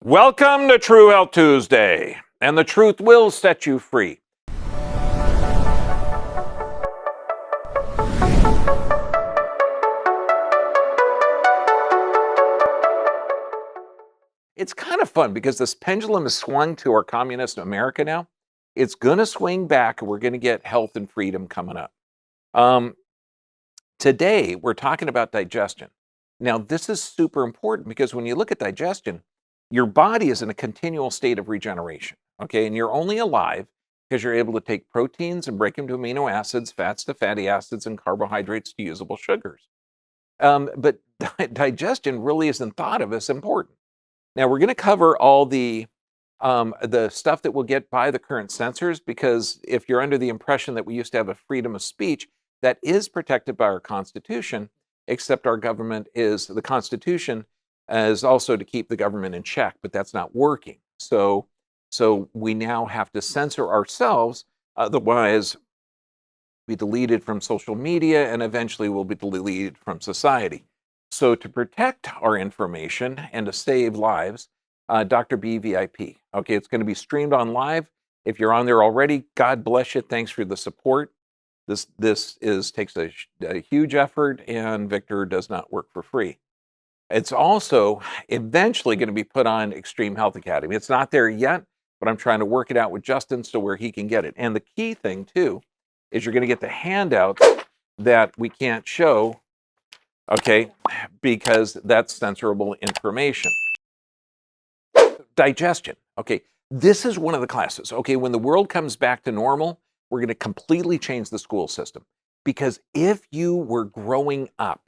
Welcome to True Health Tuesday, and the truth will set you free. It's kind of fun because this pendulum is swung to our communist America now. It's going to swing back, and we're going to get health and freedom coming up. Today, we're talking about digestion. Now, this is super important because when you look at digestion, your body is in a continual state of regeneration, okay? And you're only alive because you're able to take proteins and break them to amino acids, fats to fatty acids, and carbohydrates to usable sugars. But digestion really isn't thought of as important. Now, we're going to cover all the stuff that we'll get by the current censors, because if you're under the impression that we used to have a freedom of speech, that is protected by our Constitution, except our government is, the Constitution is also to keep the government in check, but that's not working. So we now have to censor ourselves, otherwise be deleted from social media and eventually we'll be deleted from society. So to protect our information and to save lives, Dr. B VIP. Okay, it's going to be streamed on live. If you're on there already, God bless you. Thanks for the support. This takes a huge effort, and Victor does not work for free. It's also eventually going to be put on Extreme Health Academy. It's not there yet, but I'm trying to work it out with Justin so where he can get it. And the key thing, too, is you're going to get the handouts that we can't show, okay, because that's censorable information. Digestion, okay, this is one of the classes. Okay, when the world comes back to normal, we're going to completely change the school system. Because if you were growing up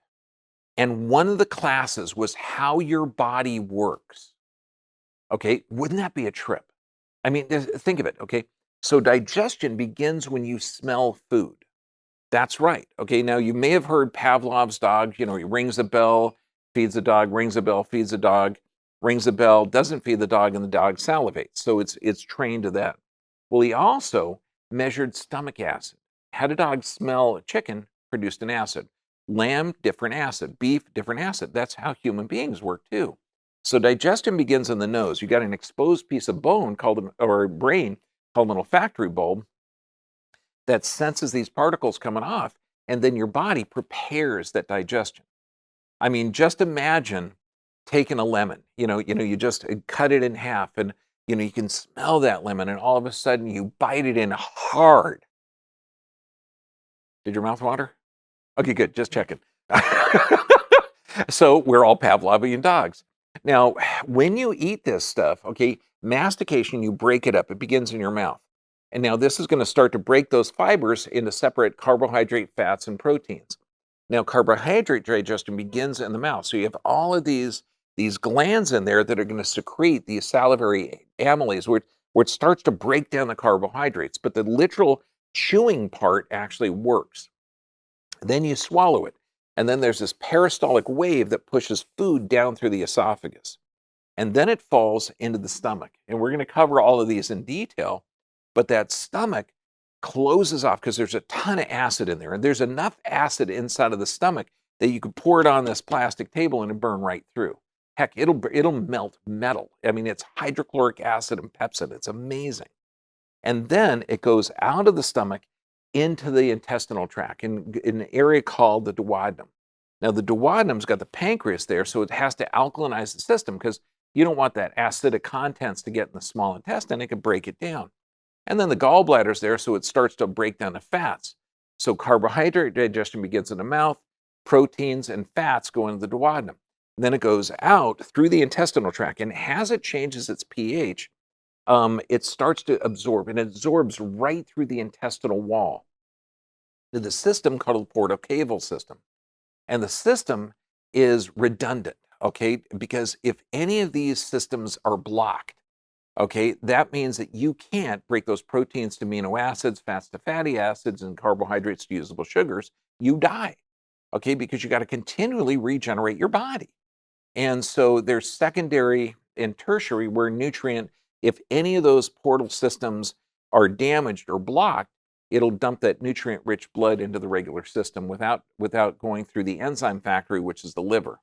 and one of the classes was how your body works, okay, wouldn't that be a trip? I mean, think of it, okay? So digestion begins when you smell food. That's right, okay? Now, you may have heard Pavlov's dog, he rings a bell, feeds the dog, rings a bell, feeds the dog, rings a bell, doesn't feed the dog, and the dog salivates. So it's trained to that. Well, he also measured stomach acid. Had a dog smell a chicken, produced an acid. Lamb, different acid. Beef, different acid. That's how human beings work too. So digestion begins in the nose. You got an exposed piece of bone or brain called an olfactory bulb that senses these particles coming off, and then your body prepares that digestion. I mean, just imagine taking a lemon. You just cut it in half, and you can smell that lemon, and all of a sudden you bite it in hard. Did your mouth water? Okay, good. Just checking. So we're all Pavlovian dogs. Now, when you eat this stuff, okay, mastication, you break it up. It begins in your mouth. And now this is going to start to break those fibers into separate carbohydrate, fats, and proteins. Now, carbohydrate digestion begins in the mouth. So you have all of these glands in there that are going to secrete these salivary amylase, where it starts to break down the carbohydrates. But the literal chewing part actually works. Then you swallow it. And then there's this peristaltic wave that pushes food down through the esophagus. And then it falls into the stomach. And we're going to cover all of these in detail. But that stomach closes off because there's a ton of acid in there. And there's enough acid inside of the stomach that you could pour it on this plastic table and it'll burn right through. Heck, it'll melt metal. I mean, it's hydrochloric acid and pepsin. It's amazing. And then it goes out of the stomach into the intestinal tract in an area called the duodenum. Now, the duodenum's got the pancreas there, so it has to alkalinize the system because you don't want that acidic contents to get in the small intestine. It could break it down. And then the gallbladder's there, so it starts to break down the fats. So carbohydrate digestion begins in the mouth, proteins and fats go into the duodenum. And then it goes out through the intestinal tract, and as it changes its pH, it starts to absorb, and it absorbs right through the intestinal wall to the system called the portocaval system. And the system is redundant, okay? Because if any of these systems are blocked, okay, that means that you can't break those proteins to amino acids, fats to fatty acids, and carbohydrates to usable sugars. You die, okay, because you got to continually regenerate your body. And so there's secondary and tertiary where nutrient, if any of those portal systems are damaged or blocked, it'll dump that nutrient-rich blood into the regular system without going through the enzyme factory, which is the liver.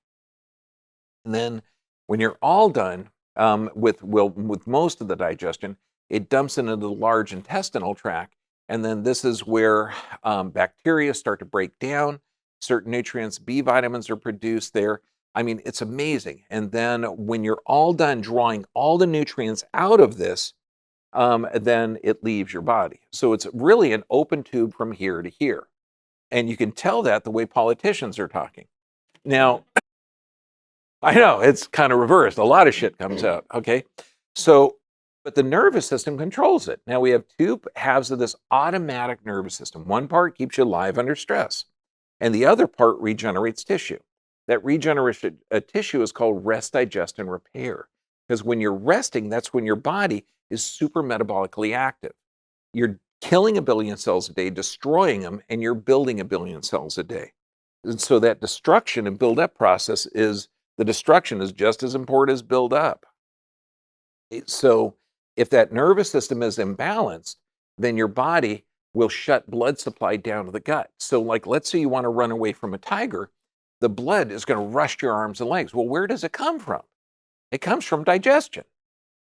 And then when you're all done, With most of the digestion, it dumps into the large intestinal tract, and then this is where bacteria start to break down. Certain nutrients, B vitamins are produced there. I mean, it's amazing. And then when you're all done drawing all the nutrients out of this, then it leaves your body. So it's really an open tube from here to here. And you can tell that the way politicians are talking. Now, I know it's kind of reversed. A lot of shit comes out. Okay. So, but the nervous system controls it. Now we have two halves of this automatic nervous system. One part keeps you alive under stress, and the other part regenerates tissue. That regeneration tissue is called rest, digest, and repair. Because when you're resting, that's when your body is super metabolically active. You're killing 1 billion cells a day, destroying them, and you're building 1 billion cells a day. And so that destruction and build-up process is, the destruction is just as important as build-up. So if that nervous system is imbalanced, then your body will shut blood supply down to the gut. So like, let's say you want to run away from a tiger, the blood is going to rush to your arms and legs. Well, where does it come from? It comes from digestion.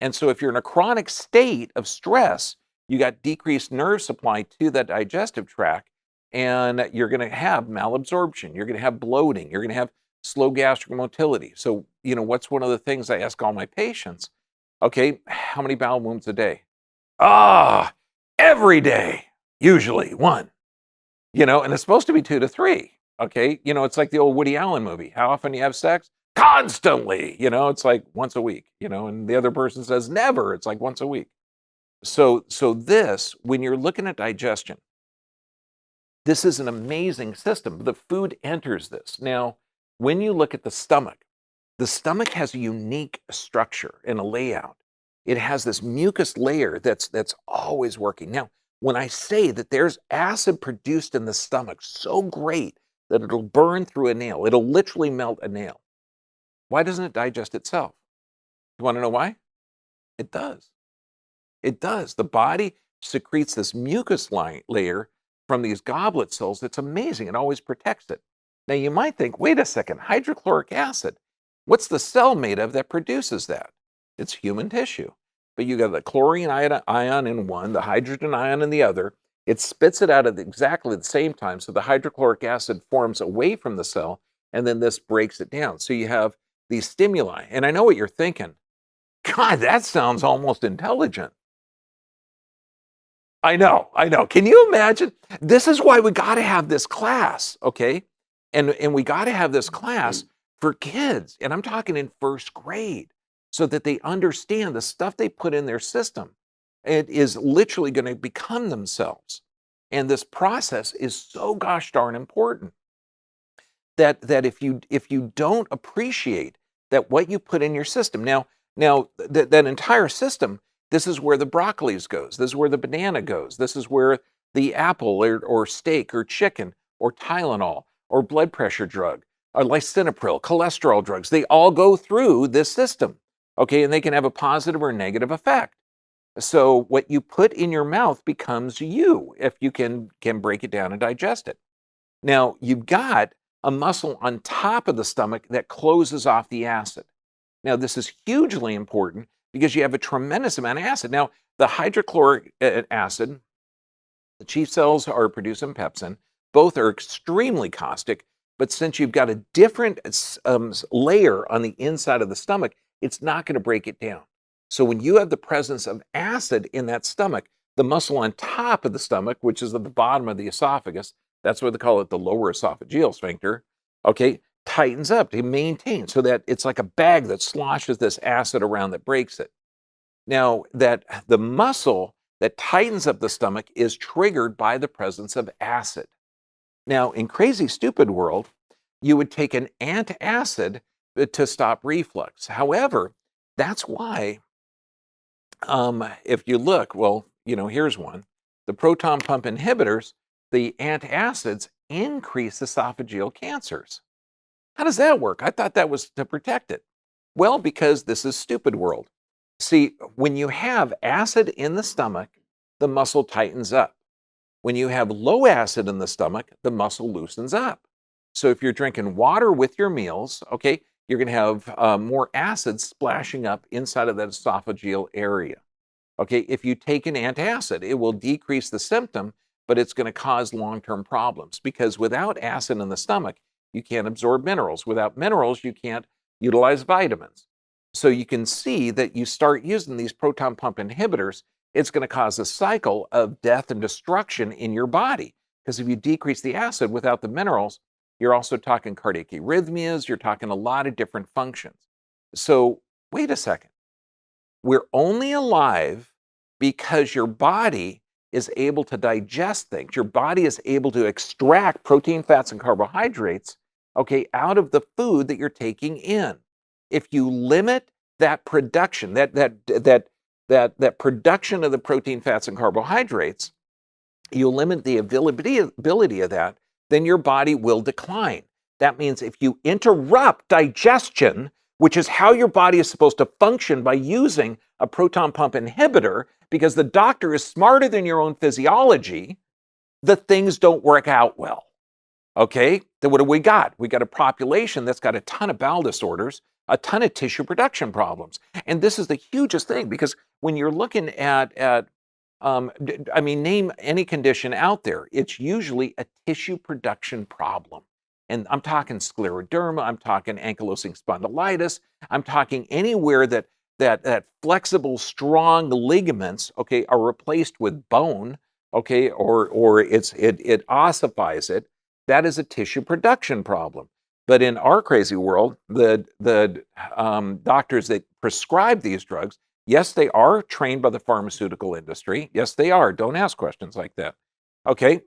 And so if you're in a chronic state of stress, you got decreased nerve supply to that digestive tract, and you're going to have malabsorption. You're going to have bloating. You're going to have slow gastric motility. So, what's one of the things I ask all my patients? Okay, how many bowel movements a day? Every day, usually 1. And it's supposed to be 2 to 3. Okay, it's like the old Woody Allen movie. How often do you have sex? Constantly. It's like once a week. And the other person says never. It's like once a week. So this, when you're looking at digestion, this is an amazing system. The food enters this. Now, when you look at the stomach has a unique structure and a layout. It has this mucus layer that's always working. Now, when I say that there's acid produced in the stomach so great that it'll burn through a nail, it'll literally melt a nail. Why doesn't it digest itself? You want to know why? It does. It does. The body secretes this mucus layer from these goblet cells. That's amazing. It always protects it. Now you might think, wait a second, hydrochloric acid. What's the cell made of that produces that? It's human tissue. But you got the chlorine ion in one, the hydrogen ion in the other. It spits it out at exactly the same time. So the hydrochloric acid forms away from the cell, and then this breaks it down. So you have these stimuli. And I know what you're thinking. God, that sounds almost intelligent. I know. Can you imagine? This is why we got to have this class, okay? And we got to have this class for kids. And I'm talking in first grade, so that they understand the stuff they put in their system. It is literally going to become themselves. And this process is so gosh darn important that if you don't appreciate that what you put in your system, now that entire system, this is where the broccoli goes. This is where the banana goes. This is where the apple or steak or chicken or Tylenol or blood pressure drug or lisinopril, cholesterol drugs, they all go through this system, okay? And they can have a positive or negative effect. So what you put in your mouth becomes you, if you can break it down and digest it. Now, you've got a muscle on top of the stomach that closes off the acid. Now, this is hugely important because you have a tremendous amount of acid. Now, the hydrochloric acid, the chief cells are producing pepsin. Both are extremely caustic, but since you've got a different layer on the inside of the stomach, it's not going to break it down. So when you have the presence of acid in that stomach, the muscle on top of the stomach, which is at the bottom of the esophagus, that's what they call it, the lower esophageal sphincter, okay, tightens up to maintain so that it's like a bag that sloshes this acid around that breaks it. Now, that the muscle that tightens up the stomach is triggered by the presence of acid. Now, in crazy stupid world, you would take an antacid to stop reflux. However, that's why, if you look, well, here's one. The proton pump inhibitors, the antacids increase esophageal cancers. How does that work? I thought that was to protect it. Well, because this is stupid world. See, when you have acid in the stomach, the muscle tightens up. When you have low acid in the stomach, the muscle loosens up. So if you're drinking water with your meals, okay, you're going to have more acid splashing up inside of that esophageal area. Okay, if you take an antacid, it will decrease the symptom, but it's going to cause long-term problems because without acid in the stomach, you can't absorb minerals. Without minerals, you can't utilize vitamins. So you can see that you start using these proton pump inhibitors, it's going to cause a cycle of death and destruction in your body. Because if you decrease the acid without the minerals, you're also talking cardiac arrhythmias, you're talking a lot of different functions. So wait a second. We're only alive because your body is able to digest things. Your body is able to extract protein, fats, and carbohydrates, okay, out of the food that you're taking in. If you limit that production, that production of the protein, fats, and carbohydrates, you limit the ability of that, then your body will decline. That means if you interrupt digestion, which is how your body is supposed to function by using a proton pump inhibitor, because the doctor is smarter than your own physiology, the things don't work out well. Okay, then what do we got? We got a population that's got a ton of bowel disorders, a ton of tissue production problems. And this is the hugest thing, because when you're looking at name any condition out there, it's usually a tissue production problem. And I'm talking scleroderma, I'm talking ankylosing spondylitis, I'm talking anywhere that flexible, strong ligaments, okay, are replaced with bone, okay, or it ossifies it. That is a tissue production problem. But in our crazy world, the doctors that prescribe these drugs, yes, they are trained by the pharmaceutical industry. Yes, they are. Don't ask questions like that. Okay,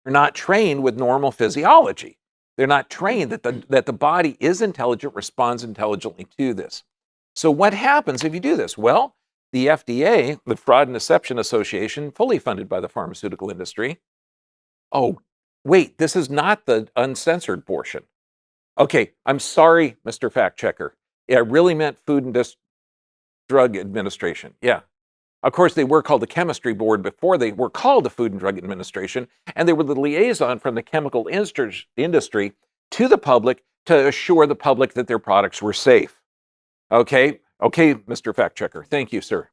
they're not trained with normal physiology. They're not trained that the body is intelligent, responds intelligently to this. So what happens if you do this? Well, the FDA, the Fraud and Deception Association, fully funded by the pharmaceutical industry. Oh, wait, this is not the uncensored portion. Okay, I'm sorry, Mr. Fact Checker. I really meant Food and Drug Administration. Yeah. Of course, they were called the Chemistry Board before they were called the Food and Drug Administration, and they were the liaison from the chemical industry to the public to assure the public that their products were safe. Okay, Mr. Fact Checker. Thank you, sir.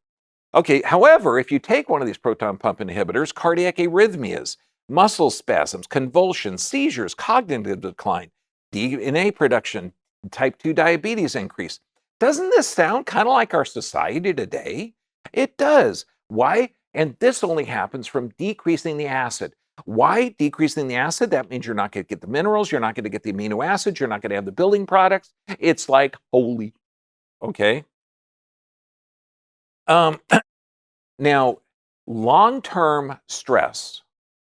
Okay, however, if you take one of these proton pump inhibitors, cardiac arrhythmias, muscle spasms, convulsions, seizures, cognitive decline, DNA production, type 2 diabetes increase. Doesn't this sound kind of like our society today? It does. Why? And this only happens from decreasing the acid. Why decreasing the acid? That means you're not going to get the minerals, you're not going to get the amino acids, you're not going to have the building products. It's like holy. Okay. Now, long-term stress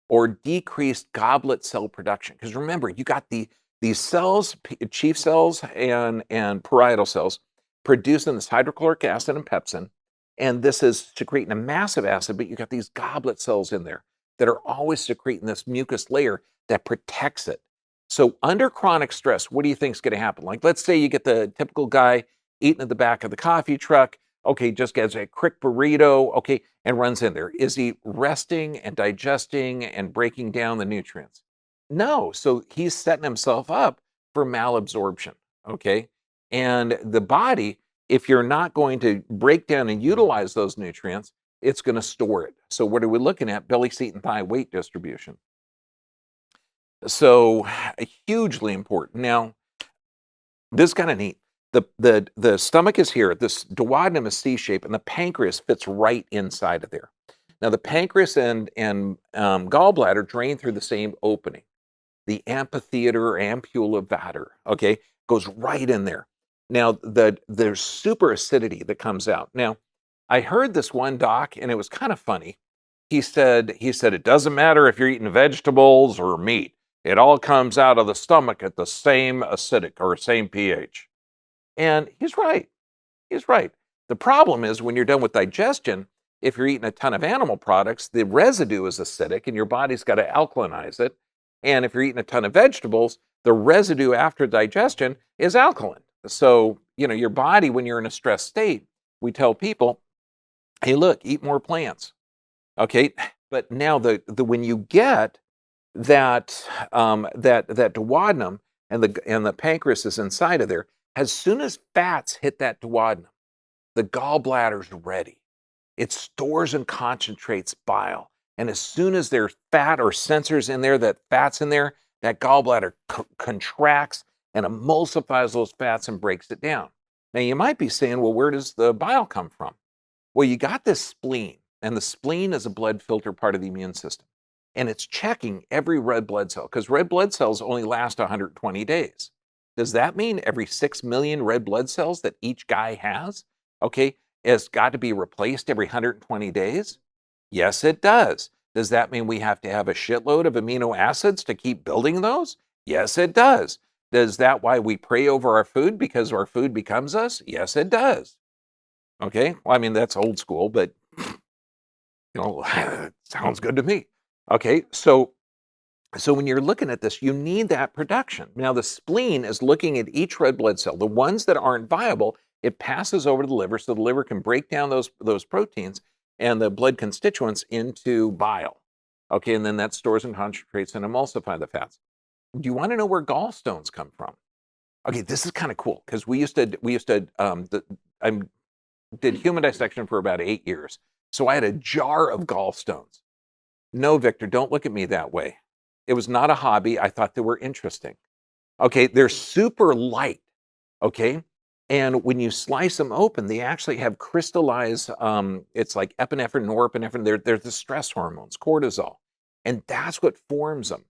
or decreased goblet cell production, because remember, you got these cells, chief cells and parietal cells, producing this hydrochloric acid and pepsin, and this is secreting a massive acid, but you got these goblet cells in there that are always secreting this mucus layer that protects it. So under chronic stress, what do you think is going to happen? Like, let's say you get the typical guy eating at the back of the coffee truck, okay, just gets a quick burrito, okay, and runs in there. Is he resting and digesting and breaking down the nutrients? No, so he's setting himself up for malabsorption, okay? And the body, if you're not going to break down and utilize those nutrients, it's going to store it. So what are we looking at? Belly, seat, and thigh weight distribution. So hugely important. Now, this is kind of neat. The stomach is here. This duodenum is C-shaped, and the pancreas fits right inside of there. Now, the pancreas and gallbladder drain through the same opening. The amphitheater or ampulla of Vater, okay, goes right in there. Now, there's super acidity that comes out. Now, I heard this one doc, and it was kind of funny. He said, it doesn't matter if you're eating vegetables or meat. It all comes out of the stomach at the same acidic or same pH. And he's right. He's right. The problem is when you're done with digestion, if you're eating a ton of animal products, the residue is acidic and your body's got to alkalinize it. And if you're eating a ton of vegetables, the residue after digestion is alkaline. So, your body, when you're in a stressed state, we tell people, hey, look, eat more plants. Okay. But now when you get that duodenum and the pancreas is inside of there, As soon as fats hit that duodenum, the gallbladder's ready. It stores and concentrates bile. And as soon as there's fat or sensors in there, that fat's in there, that gallbladder contracts and emulsifies those fats and breaks it down. Now, you might be saying, well, where does the bile come from? Well, you got this spleen, and the spleen is a blood filter part of the immune system. And it's checking every red blood cell, because red blood cells only last 120 days. Does that mean every 6 million red blood cells that each guy has, okay, has got to be replaced every 120 days? Yes, it does. Does that mean we have to have a shitload of amino acids to keep building those? Yes, it does. Does that why we pray over our food because our food becomes us? Yes, it does. Okay, well, I mean, that's old school, but it sounds good to me. Okay, so when you're looking at this, you need that production. Now, the spleen is looking at each red blood cell. The ones that aren't viable, it passes over to the liver so the liver can break down those proteins and the blood constituents into bile. Okay, and then that stores and concentrates and emulsify the fats. Do you want to know where gallstones come from? Okay, this is kind of cool because I did human dissection for about 8 years. So I had a jar of gallstones. No, Victor, don't look at me that way. It was not a hobby. I thought they were interesting. Okay, they're super light. Okay, and when you slice them open, they actually have crystallized, it's like epinephrine, norepinephrine. They're the stress hormones, cortisol. And that's what forms them.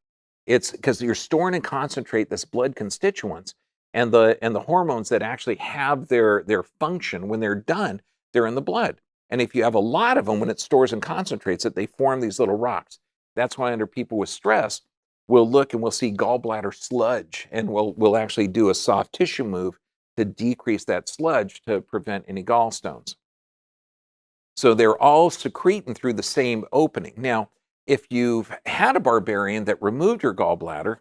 It's because you're storing and concentrate this blood constituents, and the hormones that actually have their function when they're done, they're in the blood. And if you have a lot of them, when it stores and concentrates it, they form these little rocks. That's why under people with stress, we'll look and we'll see gallbladder sludge, and we'll actually do a soft tissue move to decrease that sludge to prevent any gallstones. So they're all secreting through the same opening. Now, if you've had a barbarian that removed your gallbladder,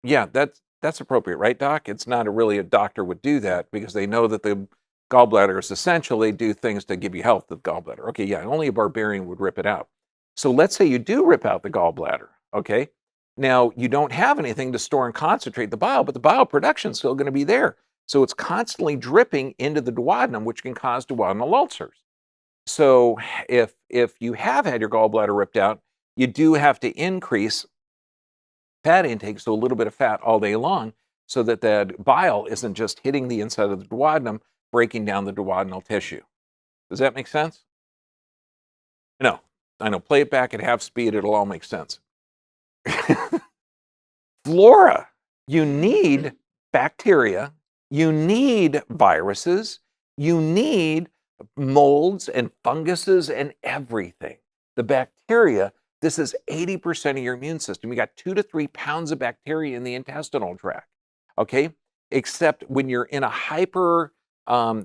yeah, that's appropriate, right, Doc? It's not really a doctor would do that because they know that the gallbladder is essential. They do things to give you health with gallbladder. Okay, yeah, only a barbarian would rip it out. So let's say you do rip out the gallbladder, okay? Now, you don't have anything to store and concentrate the bile, but the bile production is still going to be there. So it's constantly dripping into the duodenum, which can cause duodenal ulcers. So if you have had your gallbladder ripped out, you do have to increase fat intake, so a little bit of fat all day long, so that the bile isn't just hitting the inside of the duodenum, breaking down the duodenal tissue. Does that make sense? No, I know. Play it back at half speed, it'll all make sense. Flora, you need bacteria, you need viruses, you need molds and funguses and everything. The bacteria, this is 80% of your immune system. You got 2 to 3 pounds of bacteria in the intestinal tract, okay? Except when you're in a hyper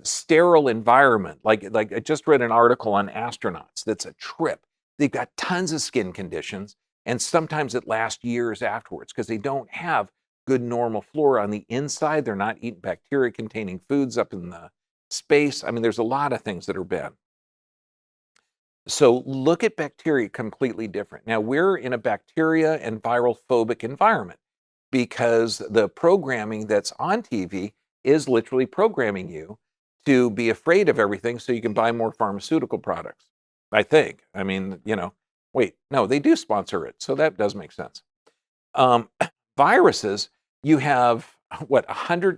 sterile environment, like I just read an article on astronauts that's a trip. They've got tons of skin conditions, and sometimes it lasts years afterwards because they don't have good normal flora on the inside. They're not eating bacteria-containing foods up in the space. I mean, there's a lot of things that are bad. So look at bacteria completely different. Now, we're in a bacteria and viral phobic environment because the programming that's on TV is literally programming you to be afraid of everything so you can buy more pharmaceutical products, I think. I mean, wait, no, they do sponsor it, so that does make sense. Viruses, you have,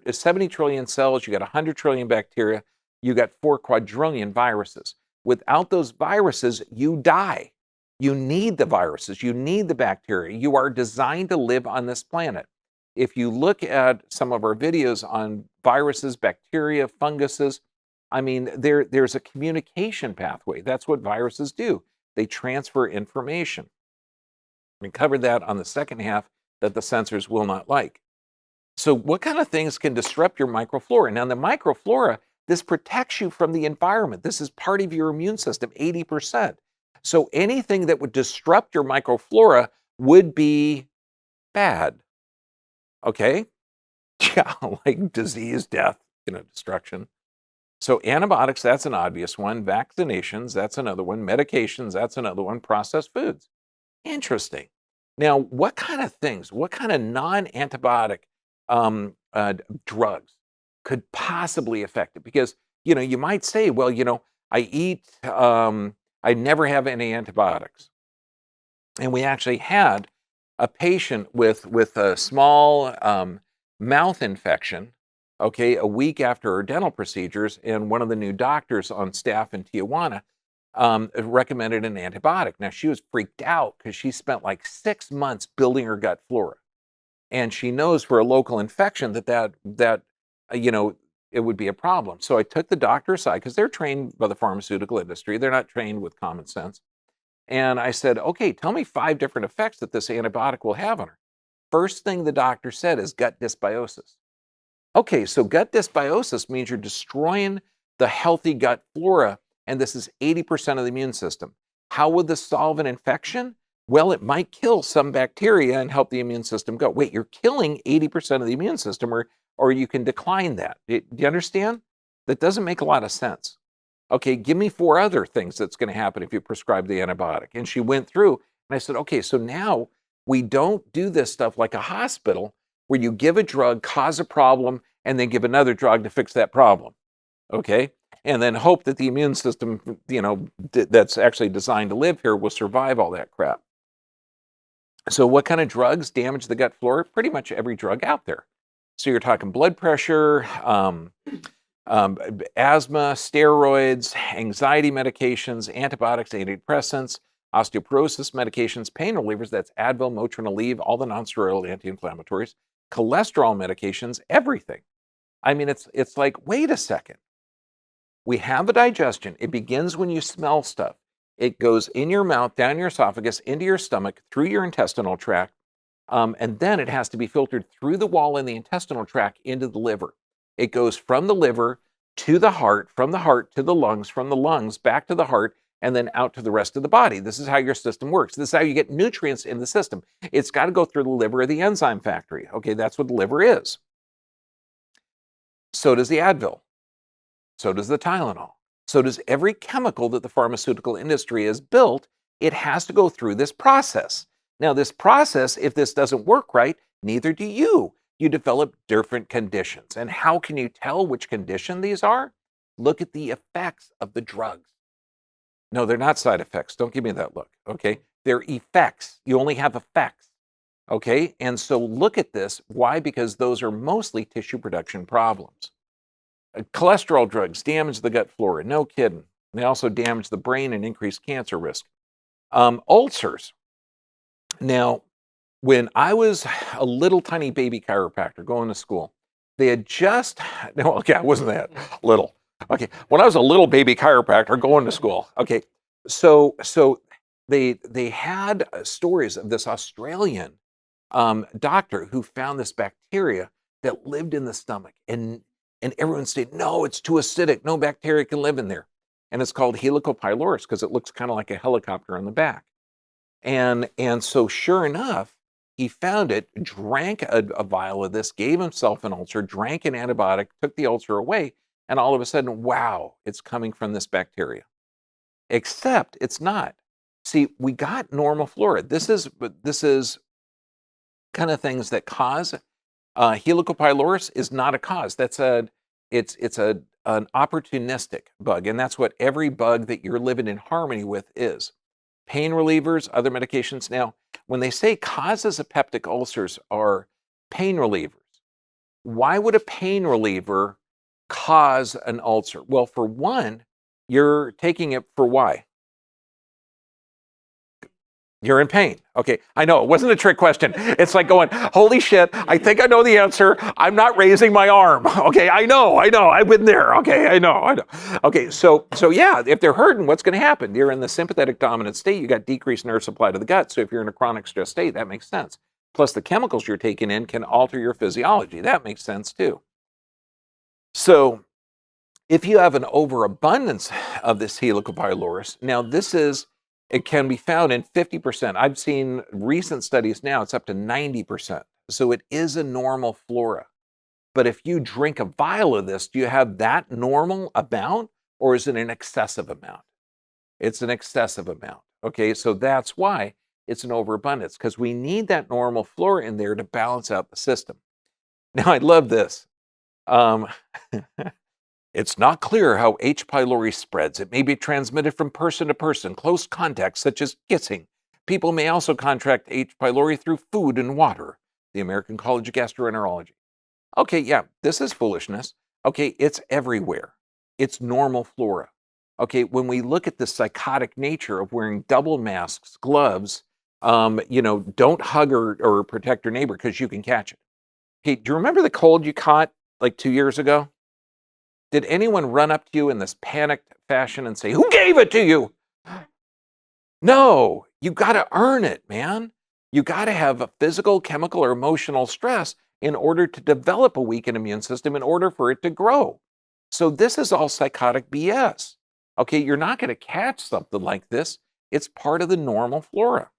70 trillion cells, you got 100 trillion bacteria, you got 4 quadrillion viruses. Without those viruses, you die. You need the viruses, you need the bacteria. You are designed to live on this planet. If you look at some of our videos on viruses, bacteria, funguses, I mean, there's a communication pathway. That's what viruses do. They transfer information. We covered that on the second half that the sensors will not like. So what kind of things can disrupt your microflora? Now, the microflora, this protects you from the environment. This is part of your immune system, 80%. So anything that would disrupt your microflora would be bad. Okay? Yeah, like disease, death, destruction. So antibiotics, that's an obvious one. Vaccinations, that's another one. Medications, that's another one. Processed foods. Interesting. Now, what kind of things, what kind of non-antibiotic drugs could possibly affect it. Because, you might say, well, I never have any antibiotics. And we actually had a patient with a small mouth infection, okay, a week after her dental procedures, and one of the new doctors on staff in Tijuana recommended an antibiotic. Now, she was freaked out because she spent like 6 months building her gut flora. And she knows for a local infection that it would be a problem. So I took the doctor aside because they're trained by the pharmaceutical industry. They're not trained with common sense. And I said, okay, tell me 5 different effects that this antibiotic will have on her. First thing the doctor said is gut dysbiosis. Okay, so gut dysbiosis means you're destroying the healthy gut flora, and this is 80% of the immune system. How would this solve an infection? Well, it might kill some bacteria and help the immune system go. Wait, you're killing 80% of the immune system, or you can decline that. Do you understand? That doesn't make a lot of sense. Okay, give me 4 other things that's going to happen if you prescribe the antibiotic. And she went through, and I said, okay, so now we don't do this stuff like a hospital where you give a drug, cause a problem, and then give another drug to fix that problem. Okay? And then hope that the immune system, that's actually designed to live here will survive all that crap. So what kind of drugs damage the gut flora? Pretty much every drug out there. So you're talking blood pressure, asthma, steroids, anxiety medications, antibiotics, antidepressants, osteoporosis medications, pain relievers, that's Advil, Motrin, Aleve, all the non-steroidal anti-inflammatories, cholesterol medications, everything. I mean, it's like, wait a second. We have a digestion. It begins when you smell stuff. It goes in your mouth, down your esophagus, into your stomach, through your intestinal tract, and then it has to be filtered through the wall in the intestinal tract into the liver. It goes from the liver to the heart, from the heart to the lungs, from the lungs back to the heart, and then out to the rest of the body. This is how your system works. This is how you get nutrients in the system. It's got to go through the liver or the enzyme factory. Okay, that's what the liver is. So does the Advil. So does the Tylenol. So does every chemical that the pharmaceutical industry has built. It has to go through this process. Now, this process, if this doesn't work right, neither do you. You develop different conditions. And how can you tell which condition these are? Look at the effects of the drugs. No, they're not side effects. Don't give me that look, okay? They're effects. You only have effects, okay? And so look at this. Why? Because those are mostly tissue production problems. Cholesterol drugs damage the gut flora. No kidding. They also damage the brain and increase cancer risk. Ulcers. Now, when I was a little tiny baby chiropractor going to school, they had just, no, okay, I wasn't that little. Okay, when I was a little baby chiropractor going to school, okay, so they had stories of this Australian doctor who found this bacteria that lived in the stomach, and everyone said, no, it's too acidic, no bacteria can live in there. And it's called Helicobacter Pylori because it looks kind of like a helicopter on the back. And so sure enough, he found it, drank a vial of this, gave himself an ulcer, drank an antibiotic, took the ulcer away, and all of a sudden, wow, it's coming from this bacteria. Except it's not. See, we got normal flora. This is kind of things that cause Helicobacter pylori is not a cause. It's an opportunistic bug, and that's what every bug that you're living in harmony with is. Pain relievers, other medications. Now, when they say causes of peptic ulcers are pain relievers, why would a pain reliever cause an ulcer? Well, for one, you're taking it for why? You're in pain. Okay, I know, it wasn't a trick question. It's like going, holy shit, I think I know the answer. I'm not raising my arm. Okay, I know, I've been there. Okay, I know. Okay, so yeah, if they're hurting, what's going to happen? You're in the sympathetic dominant state. You got decreased nerve supply to the gut. So if you're in a chronic stress state, that makes sense. Plus the chemicals you're taking in can alter your physiology. That makes sense too. So if you have an overabundance of this Helicobacter pylori, now it can be found in 50%. I've seen recent studies now, it's up to 90%. So it is a normal flora. But if you drink a vial of this, do you have that normal amount, or is it an excessive amount? It's an excessive amount. Okay, so that's why it's an overabundance, because we need that normal flora in there to balance out the system. Now, I love this. Um, it's not clear how H. pylori spreads. It may be transmitted from person to person, close contacts such as kissing. People may also contract H. pylori through food and water. The American College of Gastroenterology. Okay, yeah, this is foolishness. Okay, it's everywhere. It's normal flora. Okay, when we look at the psychotic nature of wearing double masks, gloves, don't hug or protect your neighbor because you can catch it. Okay, do you remember the cold you caught like 2 years ago? Did anyone run up to you in this panicked fashion and say, "Who gave it to you?" No, you got to earn it, man. You got to have a physical, chemical, or emotional stress in order to develop a weakened immune system in order for it to grow. So this is all psychotic BS. Okay, you're not going to catch something like this. It's part of the normal flora.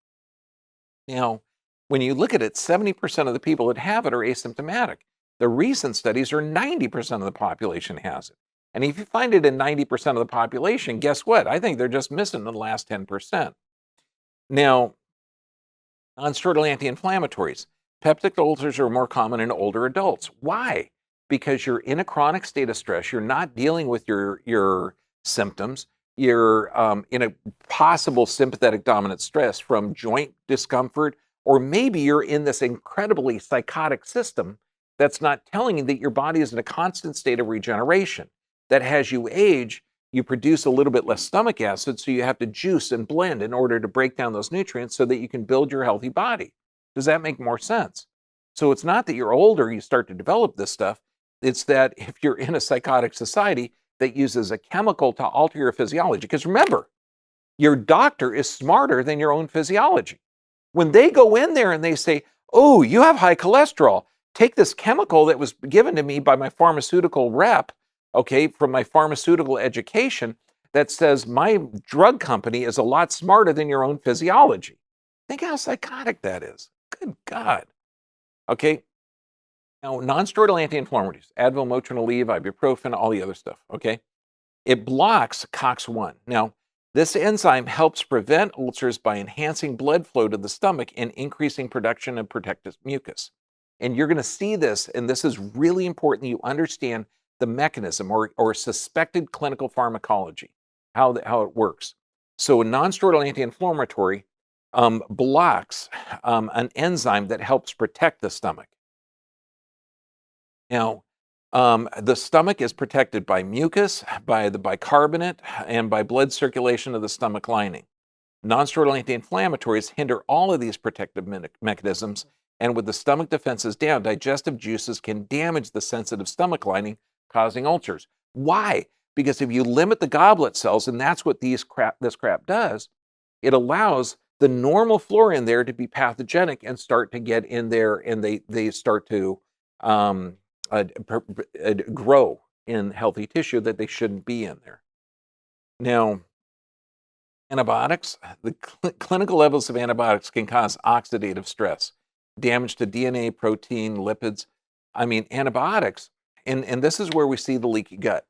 Now, when you look at it, 70% of the people that have it are asymptomatic. The recent studies are 90% of the population has it. And if you find it in 90% of the population, guess what? I think they're just missing the last 10%. Now, non-steroidal anti-inflammatories. Peptic ulcers are more common in older adults. Why? Because you're in a chronic state of stress. You're not dealing with your symptoms. You're in a possible sympathetic dominant stress from joint discomfort, or maybe you're in this incredibly psychotic system that's not telling you that your body is in a constant state of regeneration. That as you age, you produce a little bit less stomach acid, so you have to juice and blend in order to break down those nutrients so that you can build your healthy body. Does that make more sense? So it's not that you're older, you start to develop this stuff. It's that if you're in a psychotic society that uses a chemical to alter your physiology, because remember, your doctor is smarter than your own physiology. When they go in there and they say, "Oh, you have high cholesterol, take this chemical that was given to me by my pharmaceutical rep, okay, from my pharmaceutical education, that says my drug company is a lot smarter than your own physiology." Think how psychotic that is. Good God. Okay. Now, non-steroidal anti-inflammatories, Advil, Motrin, Aleve, ibuprofen, all the other stuff. Okay. It blocks COX-1. Now, this enzyme helps prevent ulcers by enhancing blood flow to the stomach and increasing production of protective mucus. And you're going to see this, and this is really important that you understand the mechanism or suspected clinical pharmacology, how it works. So a non-steroidal anti-inflammatory blocks an enzyme that helps protect the stomach. Now, the stomach is protected by mucus, by the bicarbonate, and by blood circulation of the stomach lining. Non-steroidal anti-inflammatories hinder all of these protective mechanisms, and with the stomach defenses down, digestive juices can damage the sensitive stomach lining, causing ulcers. Why? Because if you limit the goblet cells, and that's what this crap does, it allows the normal flora in there to be pathogenic and start to get in there, and they start to grow in healthy tissue that they shouldn't be in there. Now, antibiotics, the clinical levels of antibiotics can cause oxidative stress, damage to DNA, protein, lipids. I mean, antibiotics, and this is where we see the leaky gut.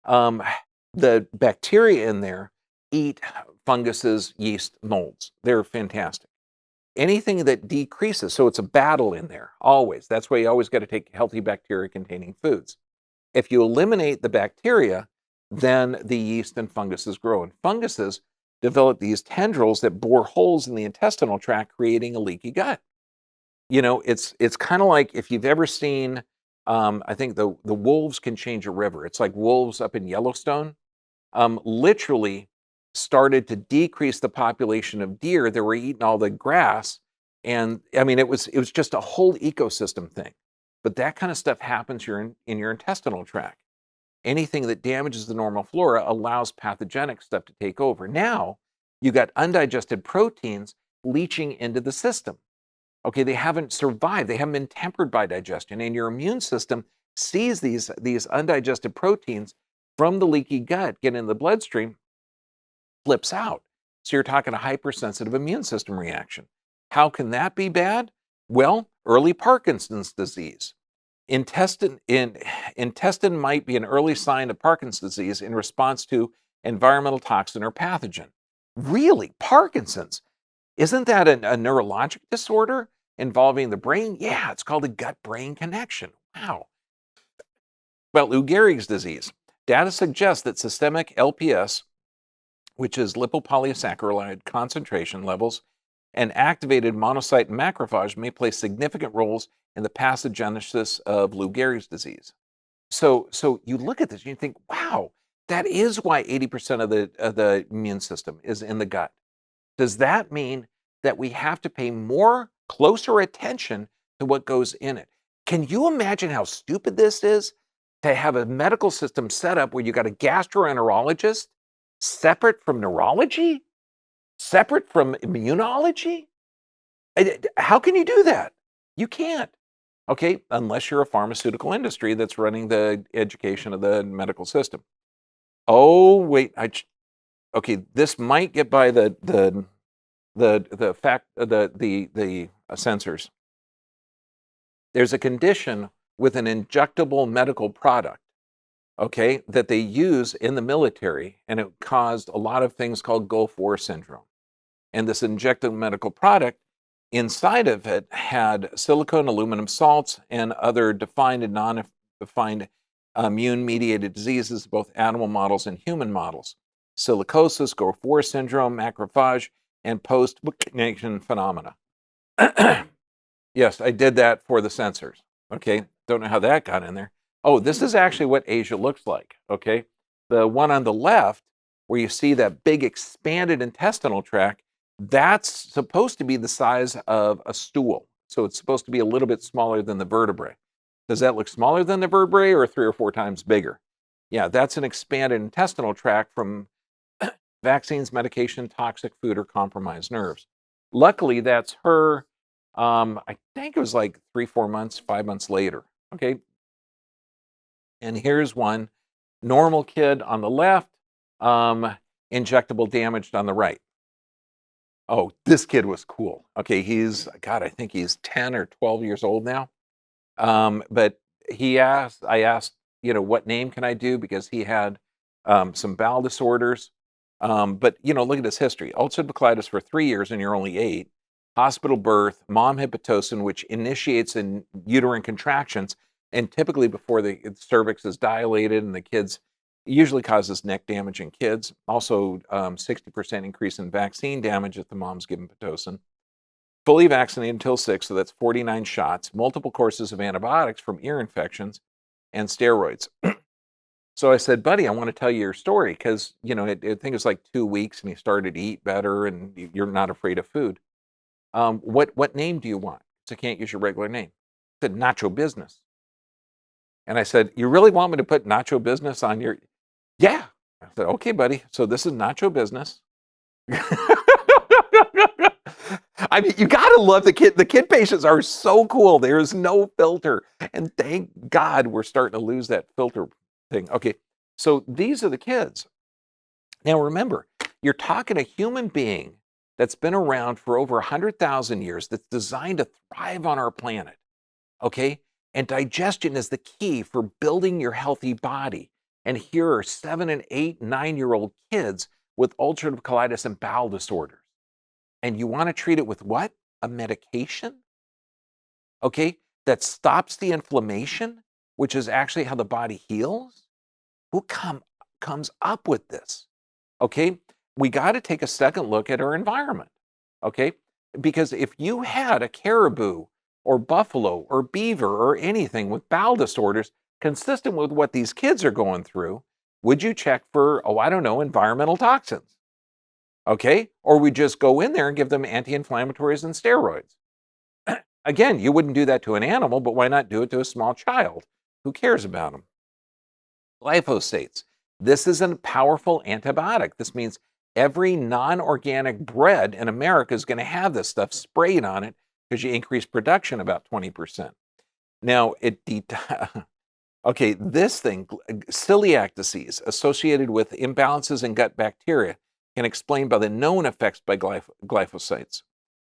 The bacteria in there eat funguses, yeast, molds. They're fantastic. Anything that decreases, so it's a battle in there, always. That's why you always got to take healthy bacteria-containing foods. If you eliminate the bacteria, then the yeast and funguses grow. And funguses develop these tendrils that bore holes in the intestinal tract, creating a leaky gut. You know, it's kind of like if you've ever seen, I think the wolves can change a river. It's like wolves up in Yellowstone. Literally started to decrease the population of deer that were eating all the grass. And I mean, it was just a whole ecosystem thing. But that kind of stuff happens in your intestinal tract. Anything that damages the normal flora allows pathogenic stuff to take over. Now, you got undigested proteins leaching into the system. Okay, they haven't survived. They haven't been tempered by digestion. And your immune system sees these undigested proteins from the leaky gut get in the bloodstream, flips out. So you're talking a hypersensitive immune system reaction. How can that be bad? Well, early Parkinson's disease. Intestine might be an early sign of Parkinson's disease in response to environmental toxin or pathogen. Really? Parkinson's? Isn't that a neurologic disorder? involving the brain? Yeah, it's called a gut-brain connection. Wow. About Lou Gehrig's disease, data suggests that systemic LPS, which is lipopolysaccharide concentration levels, and activated monocyte macrophage may play significant roles in the pathogenesis of Lou Gehrig's disease. So you look at this and you think, wow, that is why 80% of the immune system is in the gut. Does that mean that we have to pay closer attention to what goes in it? Can you imagine how stupid this is to have a medical system set up where you got a gastroenterologist separate from neurology, separate from immunology? How can you do that? You can't. Okay, unless you're a pharmaceutical industry that's running the education of the medical system. Oh, wait, okay, this might get by the censors. There's a condition with an injectable medical product, okay, that they use in the military, and it caused a lot of things called Gulf War syndrome. And this injectable medical product, inside of it had silicone, aluminum salts, and other defined and non-defined immune-mediated diseases, both animal models and human models. Silicosis, Gulf War syndrome, macrophage, and post-vaccination phenomena. Yes, I did that for the censors. Okay, don't know how that got in there. Oh, this is actually what Asia looks like. Okay, the one on the left, where you see that big expanded intestinal tract, that's supposed to be the size of a stool. So it's supposed to be a little bit smaller than the vertebrae. Does that look smaller than the vertebrae or 3 or 4 times bigger? Yeah, that's an expanded intestinal tract from vaccines, medication, toxic food, or compromised nerves. Luckily, that's her, I think it was like 3, 4 months, 5 months later. Okay. And here's one normal kid on the left, injectable damaged on the right. Oh, this kid was cool. Okay, God, I think he's 10 or 12 years old now. But I asked, what name can I do? Because he had some bowel disorders. But, look at his history. Ulcerative colitis for 3 years and you're only 8. Hospital birth, mom hypotocin, which initiates in uterine contractions, and typically before the cervix is dilated, and the kids usually causes neck damage in kids. Also, 60% increase in vaccine damage if the mom's given Pitocin. Fully vaccinated until 6, so that's 49 shots, multiple courses of antibiotics from ear infections, and steroids. So I said, buddy, I want to tell you your story because, I think it was like 2 weeks and he started to eat better and you're not afraid of food. What name do you want? So I can't use your regular name. I said, Nacho Business. And I said, you really want me to put Nacho Business on your... Yeah. I said, okay, buddy. So this is Nacho Business. I mean, you got to love the kid. The kid patients are so cool. There is no filter. And thank God we're starting to lose that filter thing. Okay. So these are the kids. Now remember, you're talking a human being that's been around for over 100,000 years that's designed to thrive on our planet. Okay. And digestion is the key for building your healthy body. And here are 7 and 8, 9-year-old kids with ulcerative colitis and bowel disorders. And you want to treat it with what? A medication? Okay, that stops the inflammation, which is actually how the body heals? Who comes up with this? Okay, we got to take a second look at our environment. Okay, because if you had a caribou or buffalo or beaver or anything with bowel disorders consistent with what these kids are going through, would you check for, environmental toxins? Okay, or we just go in there and give them anti-inflammatories and steroids. Again, you wouldn't do that to an animal, but why not do it to a small child? Who cares about them? Glyphosates. This is a powerful antibiotic. This means every non-organic bread in America is going to have this stuff sprayed on it because you increase production about 20%. Now, okay, this thing, celiac disease associated with imbalances in gut bacteria, can explain by the known effects by glyphosates.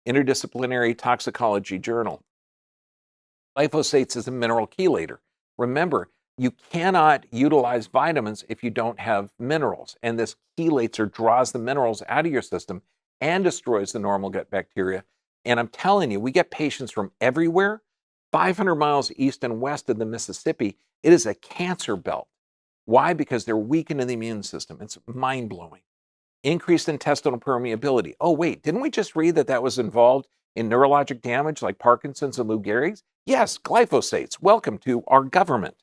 Interdisciplinary Toxicology Journal. Glyphosates is a mineral chelator. Remember, you cannot utilize vitamins if you don't have minerals, and this chelates or draws the minerals out of your system and destroys the normal gut bacteria. And I'm telling you, we get patients from everywhere, 500 miles east and west of the Mississippi. It is a cancer belt. Why? Because they're weakening the immune system. It's mind-blowing. Increased intestinal permeability. Oh, wait, didn't we just read that that was involved in neurologic damage like Parkinson's and Lou Gehrig's? Yes, glyphosates. Welcome to our government.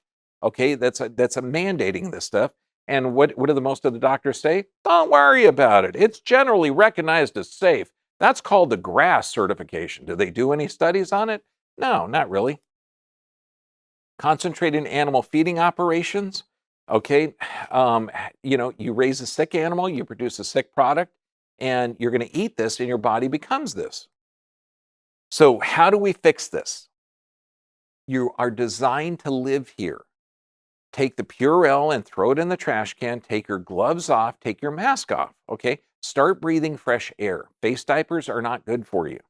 Okay, that's a mandating this stuff. And what do most of the doctors say? Don't worry about it. It's generally recognized as safe. That's called the GRAS certification. Do they do any studies on it? No, not really. Concentrated animal feeding operations. Okay, you raise a sick animal, you produce a sick product, and you're going to eat this, and your body becomes this. So how do we fix this? You are designed to live here. Take the Purell and throw it in the trash can. Take your gloves off. Take your mask off. Okay, start breathing fresh air. Face diapers are not good for you.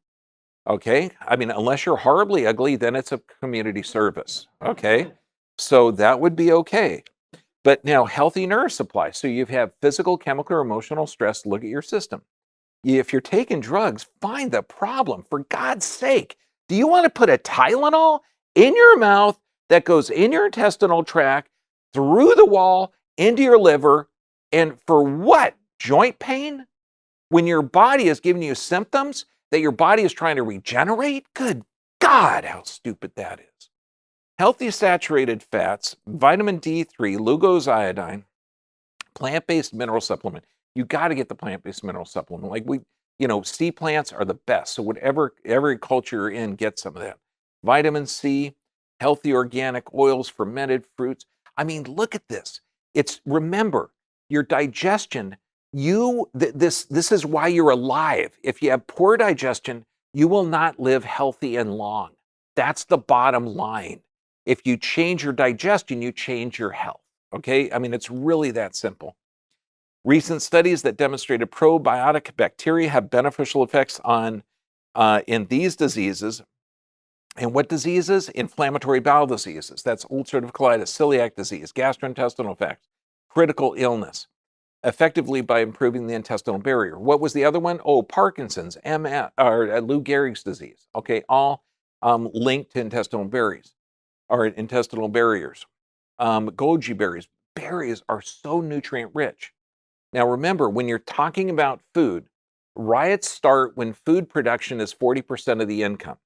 Okay, I mean, unless you're horribly ugly, then it's a community service. Okay, so that would be okay. But now, healthy nerve supply. So you have physical, chemical, or emotional stress. Look at your system. If you're taking drugs, find the problem. For God's sake, do you want to put a Tylenol in your mouth that goes in your intestinal tract, through the wall, into your liver, and for what? Joint pain? When your body is giving you symptoms that your body is trying to regenerate? Good God, how stupid that is. Healthy saturated fats, vitamin D3, Lugol's iodine, plant-based mineral supplement. You got to get the plant-based mineral supplement. Like sea plants are the best. So whatever every culture you're in, get some of that. Vitamin C, healthy organic oils, fermented fruits. I mean, look at this. Remember, your digestion, this is why you're alive. If you have poor digestion, you will not live healthy and long. That's the bottom line. If you change your digestion, you change your health. Okay? I mean, it's really that simple. Recent studies that demonstrated probiotic bacteria have beneficial effects in these diseases. And what diseases? Inflammatory bowel diseases. That's ulcerative colitis, celiac disease, gastrointestinal effects, critical illness, effectively by improving the intestinal barrier. What was the other one? Oh, Parkinson's, MS, or Lou Gehrig's disease. Okay, all linked to intestinal barriers. Goji berries. Berries are so nutrient rich. Now remember, when you're talking about food, riots start when food production is 40% of the income.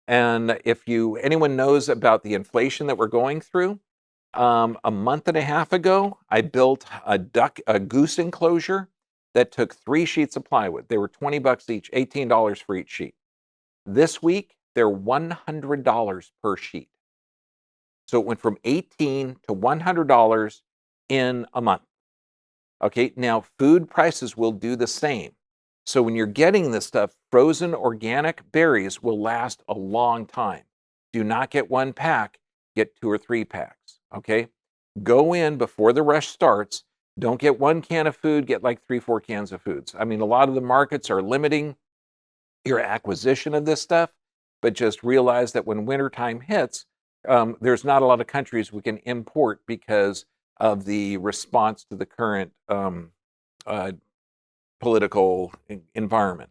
And if anyone knows about the inflation that we're going through, a month and a half ago, I built a goose enclosure that took 3 sheets of plywood. They were $20 each, $18 for each sheet. This week, they're $100 per sheet. So it went from $18 to $100 in a month. Okay, now food prices will do the same. So when you're getting this stuff, frozen organic berries will last a long time. Do not get 1 pack, get 2 or 3 packs, okay? Go in before the rush starts. Don't get 1 can of food, get like 3, 4 cans of foods. I mean, a lot of the markets are limiting your acquisition of this stuff, but just realize that when wintertime hits, there's not a lot of countries we can import because of the response to the current political environment.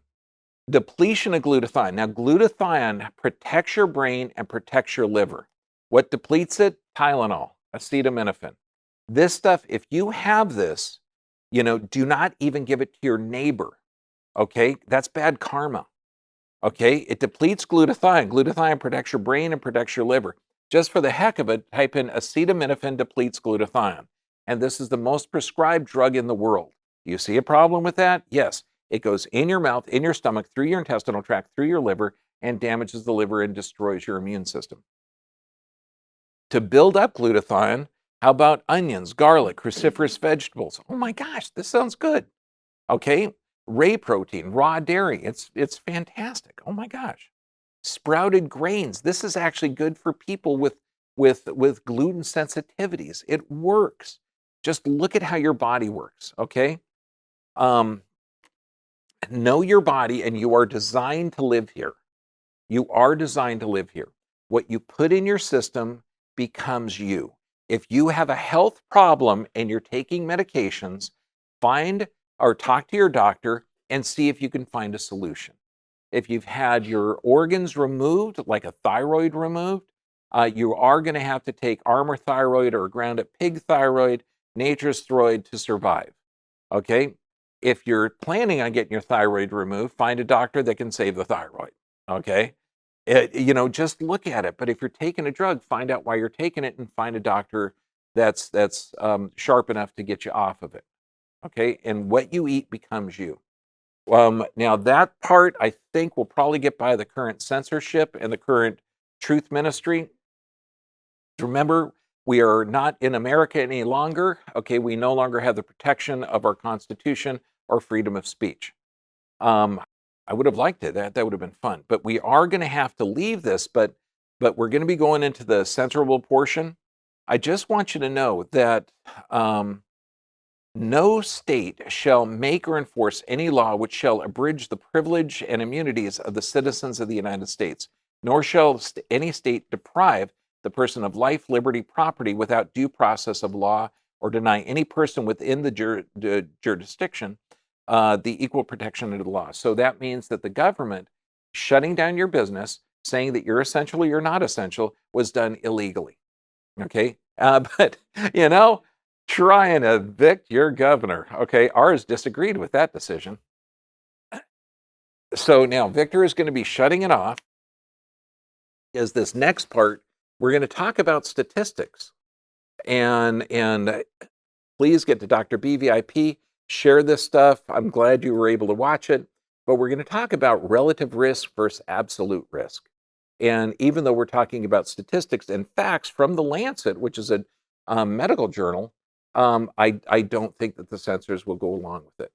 Depletion of glutathione. Now, glutathione protects your brain and protects your liver. What depletes it? Tylenol, acetaminophen. This stuff, if you have this, do not even give it to your neighbor. Okay? That's bad karma. Okay? It depletes glutathione. Glutathione protects your brain and protects your liver. Just for the heck of it, type in acetaminophen depletes glutathione. And this is the most prescribed drug in the world. You see a problem with that? Yes. It goes in your mouth, in your stomach, through your intestinal tract, through your liver, and damages the liver and destroys your immune system. To build up glutathione, how about onions, garlic, cruciferous vegetables? Oh my gosh, this sounds good. Okay, whey protein, raw dairy, it's fantastic. Oh my gosh. Sprouted grains. This is actually good for people with gluten sensitivities. It works. Just look at how your body works, okay? Know your body, and you are designed to live here. You are designed to live here. What you put in your system becomes you. If you have a health problem and you're taking medications, find or talk to your doctor and see if you can find a solution. if you've had your organs removed, like a thyroid removed, you are going to have to take Armour thyroid or ground up pig thyroid, nature's thyroid to survive. Okay? If you're planning on getting your thyroid removed, find a doctor that can save the thyroid. Okay? Just look at it. But if you're taking a drug, find out why you're taking it and find a doctor that's sharp enough to get you off of it. Okay? And what you eat becomes you. Now that part, I think, will probably get by the current censorship and the current truth ministry. Remember, we are not in America any longer. Okay, we no longer have the protection of our Constitution or freedom of speech. I would have liked it. That would have been fun. But we are going to have to leave this. But we're going to be going into the censorable portion. I just want you to know that no state shall make or enforce any law which shall abridge the privilege and immunities of the citizens of the United States, nor shall any state deprive the person of life, liberty, property without due process of law, or deny any person within the jurisdiction the equal protection of the law. So that means that the government shutting down your business, saying that you're essential or you're not essential, was done illegally. Okay? But, try and evict your governor. Okay, ours disagreed with that decision. So now Victor is going to be shutting it off. Is this next part, we're going to talk about statistics. And please get to Dr. BVIP, share this stuff. I'm glad you were able to watch it. But we're going to talk about relative risk versus absolute risk. And even though we're talking about statistics and facts from the Lancet, which is a medical journal, I don't think that the censors will go along with it.